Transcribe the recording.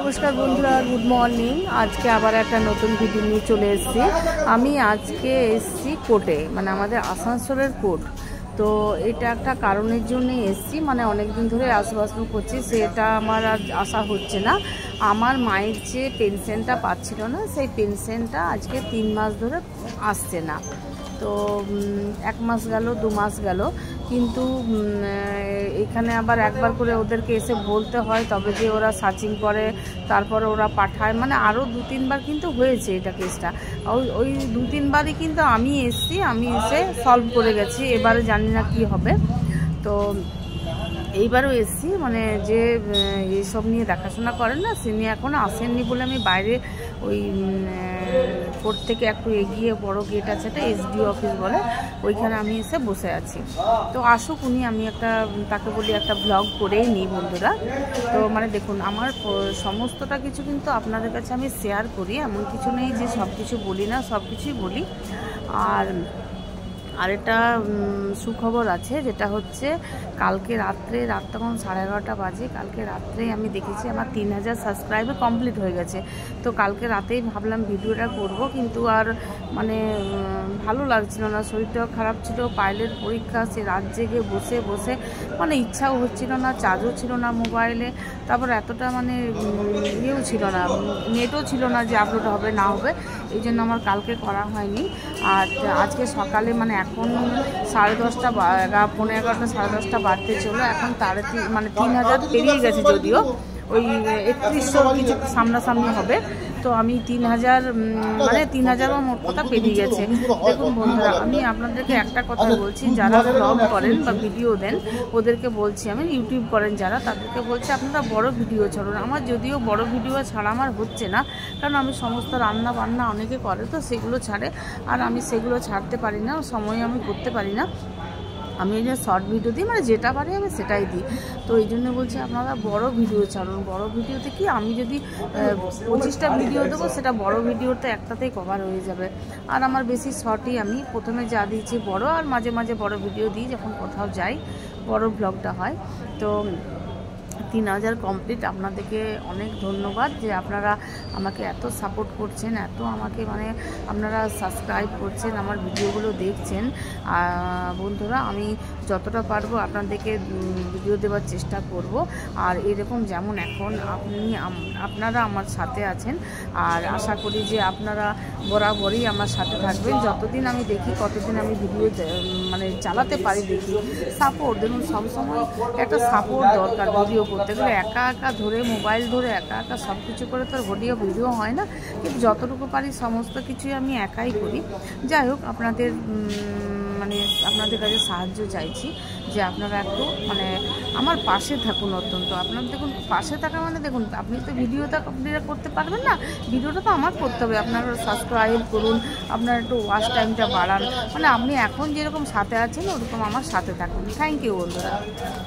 নমস্কার বন্ধুরা, good morning. আজকে আবার একটা নতুন ভিডিও নিয়ে চলে এসেছি। আমি আজকে এসেছি কোর্টে, মানে আমাদের আসানসোলের কোর্ট। তো এটা একটা কারণের জন্য এসেছি, মানে অনেকদিন ধরে আশপাশন করছি, সেটা আমার আর আসা হচ্ছে না। আমার মায়ের যে পেনশনটা পাচ্ছিল না, সেই পেনশনটা আজকে 3 মাস ধরে আসছে না। তো 1 মাস গেল, 2 মাস গেল, কিন্তু এখানে আবার একবার করে ওদেরকে এসে বলতে হয়, তবে যে ওরা সার্চিং করে, তারপরে ওরা পাঠায়, মানে আরও 2-3 বার কিন্তু হয়েছে এটা কেসটা। ওই 2-3 বারই কিন্তু আমি এসছি, আমি এসে সলভ করে গেছি। এবারে জানি না কি হবে। তো এইবারও এসছি, মানে যে এইসব নিয়ে দেখাশোনা করেন না, সে নিয়ে এখনও আসেননি বলে আমি বাইরে ওই কোর্ট থেকে একটু এগিয়ে বড় গেট আছে, একটা এসডিও অফিস বলে, ওইখানে আমি এসে বসে আছি। তো আসুক উনি, আমি তাকে বলি একটা ব্লগ করেই নিই বন্ধুরা। তো মানে দেখুন, আমার সমস্তটা কিছু কিন্তু আপনাদের কাছে আমি শেয়ার করি, এমন কিছু নেই যে সব কিছু বলি না, সব কিছুই বলি। আর একটা সুখবর আছে, যেটা হচ্ছে কালকে রাত তখন 11:30 বাজে, কালকে রাত্রে আমি দেখেছি আমার 3000 সাবস্ক্রাইবার কমপ্লিট হয়ে গেছে। তো কালকে রাতেই ভাবলাম ভিডিওটা করব, কিন্তু আর মানে ভালো লাগছিল না, শরীরটাও খারাপ ছিল, পাইলের পরীক্ষা, সে রাত জেগে বসে বসে মানে ইচ্ছাও হচ্ছিল না, চার্জও ছিল না মোবাইলে, তারপর এতটা মানে ইয়েও ছিল না, নেটও ছিল না যে আপলোড হবে না হবে, এই জন্য আমার কালকে করা হয়নি। আর আজকে সকালে মানে এখন 10:30, 11:15, 10:30 বাড়তে চলো, এখন 3000 পেরিয়ে গেছে, যদিও ওই 3100 কিছু সামনাসামনি হবে। তো আমি 3000 মানে 3000 মোট কথা পেরিয়ে গেছে। দেখুন বন্ধুরা, আমি আপনাদেরকে একটা কথা বলছি, যারা ব্লগ করেন বা ভিডিও দেন ওদেরকে বলছি, আমি ইউটিউব করেন যারা, তাদেরকে বলছি আপনারা বড় ভিডিও ছাড়ুন। আমার যদিও বড় ভিডিও ছাড়া আমার হচ্ছে না, কারণ আমি সমস্ত রান্না বান্না অনেকে করে, তো সেগুলো ছাড়ে, আর আমি সেগুলো ছাড়তে পারি না, সময় আমি করতে পারি না। আমি এই যে শর্ট ভিডিও দিই, মানে যেটা পারি আমি সেটাই দিই। তো এই জন্য বলছি আপনারা বড় ভিডিও ছাড়ুন। বড় ভিডিওতে কি, আমি যদি 25টা ভিডিও দেবো, সেটা বড় ভিডিওতে একটাতেই কভার হয়ে যাবে। আর আমার বেশি শর্টই, আমি প্রথমে যা দিয়েছি বড়, আর মাঝে মাঝে বড় ভিডিও দিই, যখন কোথাও যাই বড় ব্লগটা হয়। তো 3000 কমপ্লিট। আপনাদেরকে অনেক ধন্যবাদ যে আপনারা আমাকে এত সাপোর্ট করছেন, এত আমাকে মানে আপনারা সাবস্ক্রাইব করছেন, আমার ভিডিওগুলো দেখছেন। বন্ধুরা, আমি যতটা পারবো আপনাদেরকে ভিডিও দেওয়ার চেষ্টা করব। আর এরকম যেমন এখন আপনারা আমার সাথে আছেন, আর আশা করি যে আপনারা বরাবরই আমার সাথে থাকবেন। যতদিন আমি দেখি, কতদিন আমি ভিডিও মানে চালাতে পারি দেখি। সাপোর্ট দেখুন, সবসময় একটা সাপোর্ট দরকার। ভিডিও করতে গেলে একা ধরে মোবাইল ধরে একা সব কিছু করে তো ভিডিও হয় না, কিন্তু যতটুকু পারি সমস্ত কিছুই আমি একাই করি। যাই হোক, আপনাদের কাছে সাহায্য চাইছি যে আপনারা একটু মানে আমার পাশে থাকুন। অত্যন্ত আপনার দেখুন, পাশে থাকা মানে দেখুন, আপনি তো ভিডিওটা আপনারা করতে পারবেন না, ভিডিওটা তো আমার করতে হবে। আপনারা সাবস্ক্রাইব করুন, আপনারা একটু ওয়াচ টাইমটা বাড়ান, মানে আপনি এখন যেরকম সাথে আছেন ওরকম আমার সাথে থাকুন। থ্যাংক ইউ বন্ধুরা।